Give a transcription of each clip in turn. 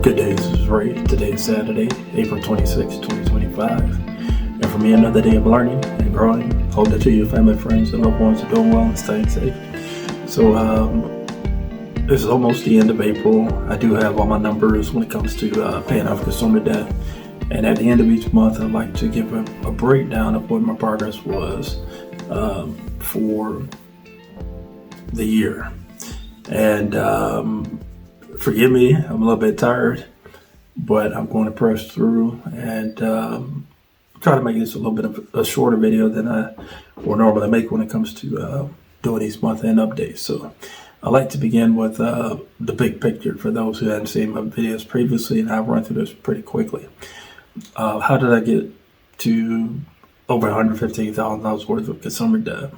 Good day, this is Ray. Today is Saturday, April 26, 2025. And for me, another day of learning and growing. Hope that you, your family, friends, and loved ones are doing well and staying safe. So, this is almost the end of April. I do have all my numbers when it comes to paying off consumer debt. And at the end of each month, I'd like to give a breakdown of what my progress was for the year. And forgive me, I'm a little bit tired, but I'm going to press through and try to make this a little bit of a shorter video than I would normally make when it comes to doing these month-end updates. So I'd like to begin with the big picture for those who hadn't seen my videos previously, and I'll run through this pretty quickly. How did I get to over $115,000 worth of consumer debt?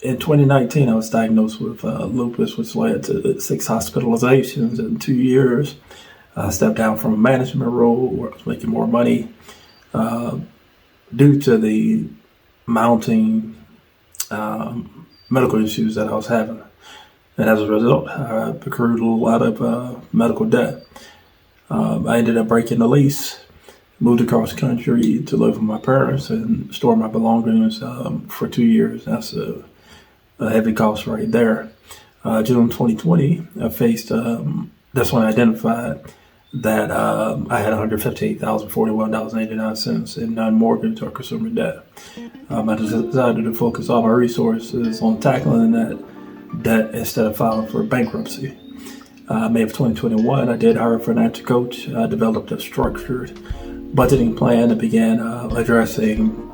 In 2019, I was diagnosed with lupus, which led to 6 hospitalizations in 2 years. I stepped down from a management role where I was making more money due to the mounting medical issues that I was having. And as a result, I accrued a lot of medical debt. I ended up breaking the lease, moved across country to live with my parents and store my belongings for 2 years. That's a heavy cost right there. June 2020, I faced, that's when I identified that I had $115,041.89 in non-mortgage or consumer debt. I decided to focus all my resources on tackling that debt instead of filing for bankruptcy. May of 2021, I did hire a financial coach. I developed a structured budgeting plan that began addressing.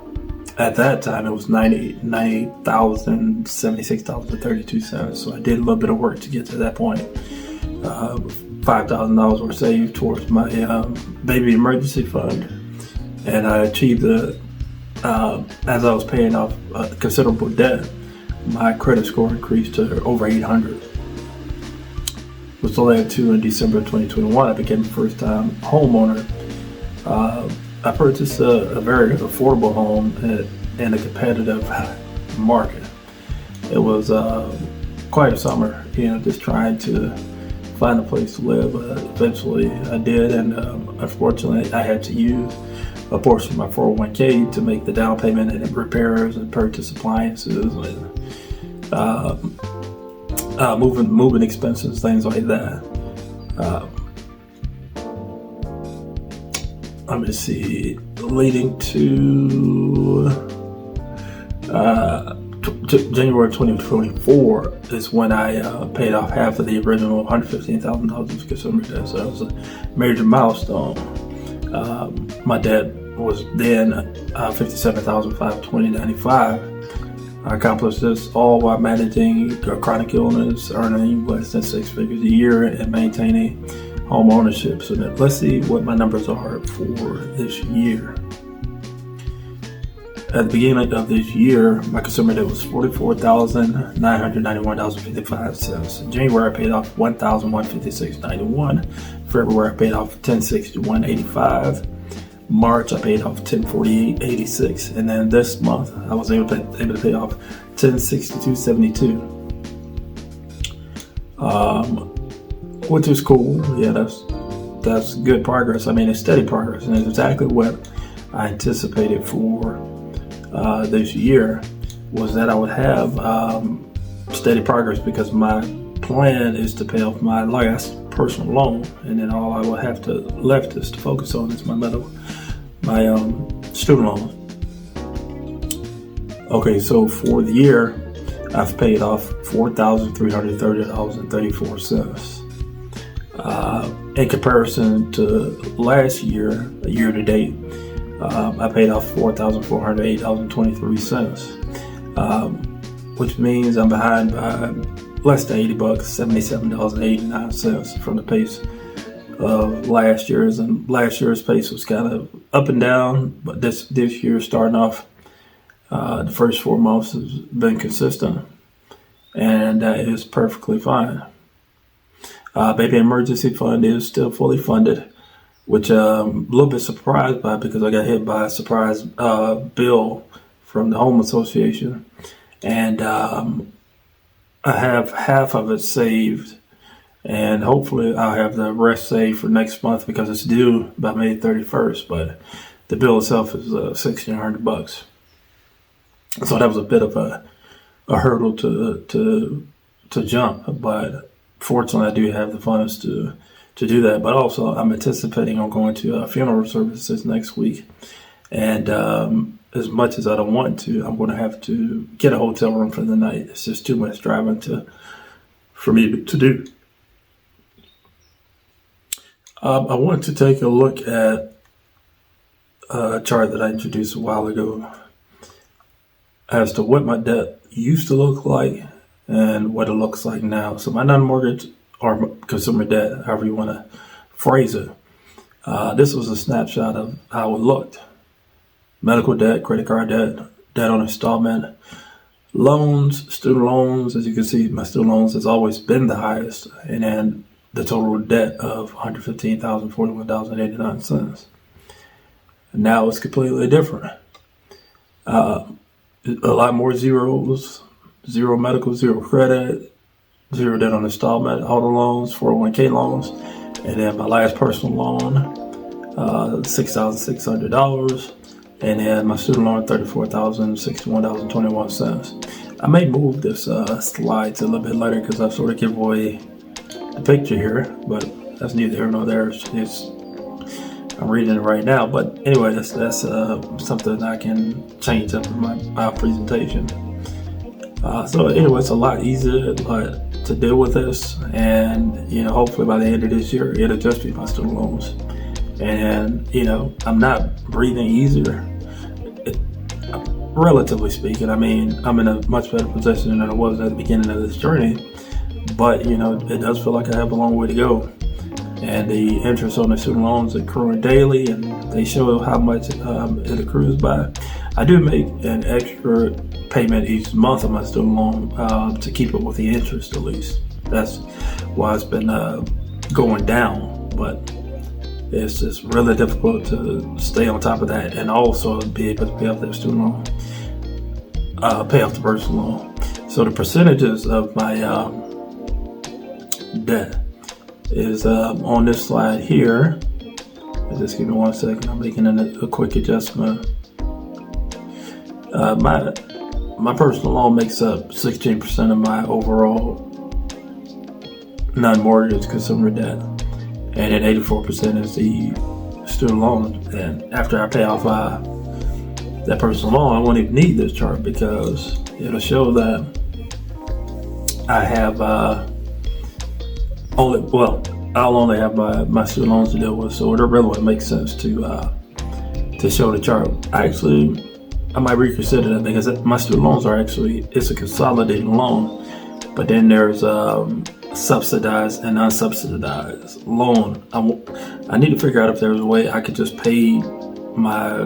At that time, it was $98,076.32. So I did a little bit of work to get to that point. $5,000 were saved towards my baby emergency fund. And I achieved as I was paying off considerable debt, my credit score increased to over 800. Which led to, in December of 2021, I became the first-time homeowner. I purchased a very affordable home in a competitive market. It was quite a summer, just trying to find a place to live. Eventually I did, and unfortunately I had to use a portion of my 401k to make the down payment and repairs and purchase appliances and moving expenses, things like that. Let me see, leading to January 2024 is when I paid off half of the original $115,000 of consumer debt. So that was a major milestone. My debt was then $57,520.95. I accomplished this all while managing a chronic illness, earning less than 6 figures a year, and maintaining home ownership. So let's see what my numbers are for this year. At the beginning of this year, my consumer debt was $44,991.55. In January, I paid off $1,156.91. February, I paid off $1,061.85. March, I paid off $1,048.86. And then this month, I was able to pay off $1,062.72. Which is cool. Yeah, that's good progress. I mean, it's steady progress, and it's exactly what I anticipated for this year, was that I would have steady progress, because my plan is to pay off my last personal loan, and then all I will have left is to focus on is my student loan. Okay, so for the year, I've paid off $4,330.34. In comparison to last year, year to date, I paid off $4,408.23, which means I'm behind by less than $80, $77.89 from the pace of last year's. And last year's pace was kind of up and down, but this year, starting off, the first 4 months has been consistent, and that is perfectly fine. Baby emergency fund is still fully funded, which I'm a little bit surprised by, because I got hit by a surprise bill from the Home Association, and I have half of it saved and hopefully I'll have the rest saved for next month because it's due by May 31st. But the bill itself is $1,600. So that was a bit of a hurdle to jump, but fortunately I do have the funds to do that. But also I'm anticipating on going to funeral services next week, and as much as I don't want to, I'm going to have to get a hotel room for the night. It's just too much driving for me to do. I want to take a look at a chart that I introduced a while ago as to what my debt used to look like and what it looks like now. So my non-mortgage or consumer debt, however you want to phrase it, this was a snapshot of how it looked. Medical debt, credit card debt, debt on installment, loans, student loans. As you can see, my student loans has always been the highest, and then the total debt of $115,041.89. Now it's completely different. A lot more zeros, zero medical, zero credit, zero debt on installment, auto loans, 401k loans, and then my last personal loan, $6,600, and then my student loan, $34,061.21. I may move this slide to a little bit later because I sort of give away the picture here, but that's neither here nor there. I'm reading it right now, but anyway, that's something I can change up in my presentation. So anyway, it's a lot easier to deal with this, and hopefully by the end of this year, it'll just be my student loans. And I'm not breathing easier, relatively speaking. I mean, I'm in a much better position than I was at the beginning of this journey, but it does feel like I have a long way to go. And the interest on the student loans accruing daily, and they show how much it accrues by. I do make an extra payment each month on my student loan to keep up with the interest at least. That's why it's been going down, but it's just really difficult to stay on top of that and also be able to pay off that student loan, pay off the personal loan. So the percentages of my debt is on this slide here. Just give me 1 second. I'm making a quick adjustment. My personal loan makes up 16% of my overall non-mortgage consumer debt, and then 84% is the student loan. And after I pay off that personal loan, I won't even need this chart because it'll show that I have I'll only have my student loans to deal with, so it really wouldn't make sense to show the chart. I might reconsider that because my student loans it's a consolidated loan, but then there's subsidized and unsubsidized loan. I need to figure out if there's a way I could just pay my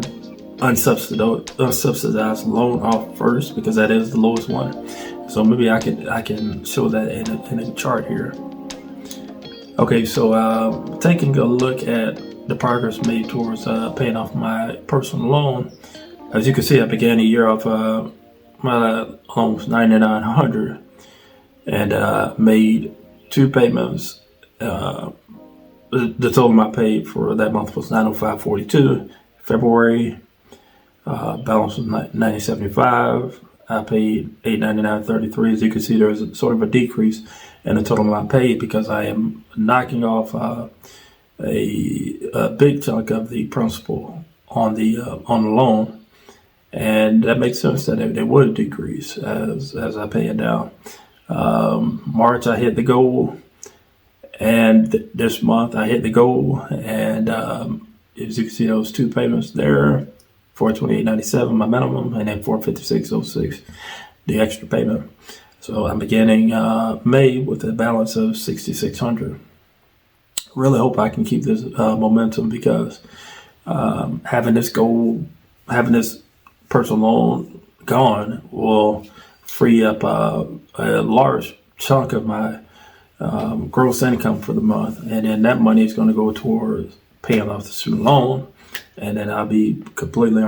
unsubsidized loan off first, because that is the lowest one. So maybe I can show that in a chart here. Okay, so taking a look at the progress made towards paying off my personal loan. As you can see, I began the year off my loan was $9,900, and made 2 payments. The total I paid for that month was $905.42. February balance was $90.75. I paid $899.33. As you can see, there's sort of a decrease in the total amount paid because I am knocking off a big chunk of the principal on the loan, and that makes sense that they would decrease as I pay it down. March I hit the goal, and this month I hit the goal, and as you can see, those 2 payments there, $428.97 my minimum, and then $456.06 the extra payment. So I'm beginning May with a balance of $6,600. Really hope I can keep this momentum, because having this goal, having this personal loan gone, will free up a large chunk of my gross income for the month, and then that money is going to go towards paying off the student loan, and then I'll be completely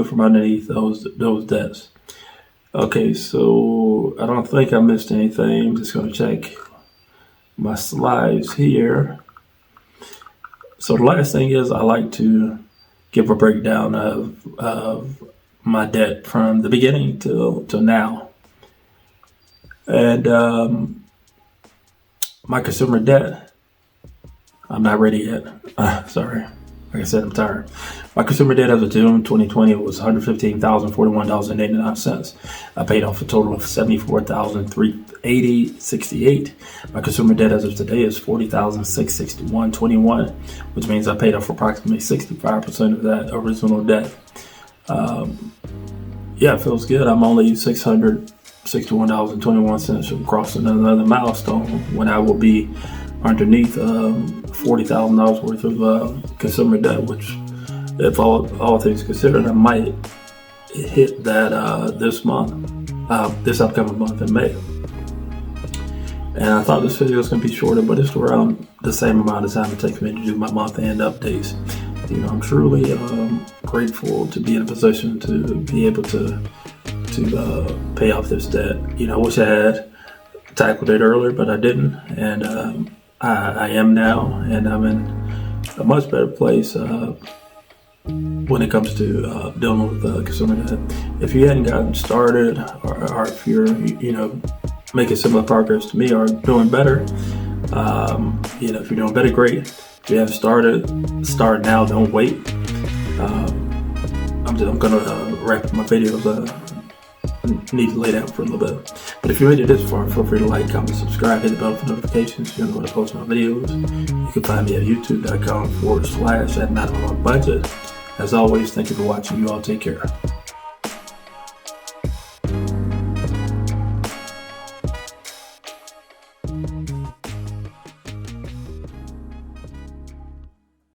from underneath those debts. Okay, so I don't think I missed anything. I'm just going to check my slides here. So the last thing is I like to give a breakdown of my debt from the beginning till now. And my consumer debt, I'm not ready yet. Sorry. Like I said, I'm tired. My consumer debt as of June 2020 was $115,041.89. I paid off a total of $74,380.68. My consumer debt as of today is $40,661.21, which means I paid off approximately 65% of that original debt. Yeah, it feels good. I'm only $661.21 from crossing another milestone when I will be underneath $40,000 worth of consumer debt, which, if all things considered, I might hit that this upcoming month in May. And I thought this video was going to be shorter, but it's around the same amount of time it takes me to do my month-end updates. You know, I'm truly grateful to be in a position to be able to pay off this debt. You know, I wish I had tackled it earlier, but I didn't, and I am now, and I'm in a much better place when it comes to dealing with consumer debt. If you hadn't gotten started, or if you're making similar progress to me or doing better, if you're doing better, great. If you haven't started, start now. Don't wait. I'm gonna wrap up my videos. Need to lay down for a little bit. But if you made it this far, feel free to like, comment, subscribe, hit the bell for notifications. You're going to post my videos. You can find me at youtube.com/@NotOnMyBudget. As always, thank you for watching. You all take care.